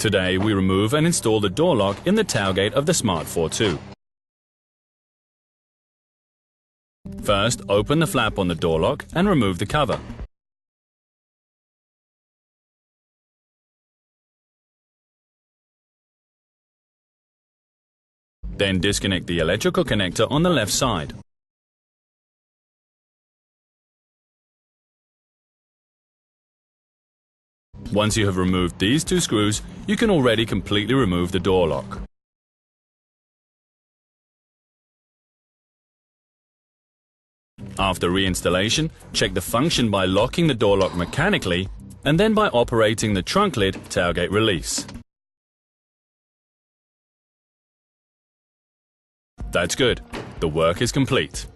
Today we remove and install the door lock in the tailgate of the Smart Fortwo. First, open the flap on the door lock and remove the cover. Then disconnect the electrical connector on the left side. Once you have removed these two screws, you can already completely remove the door lock. After reinstallation, check the function by locking the door lock mechanically and then by operating the trunk lid tailgate release. That's good. The work is complete.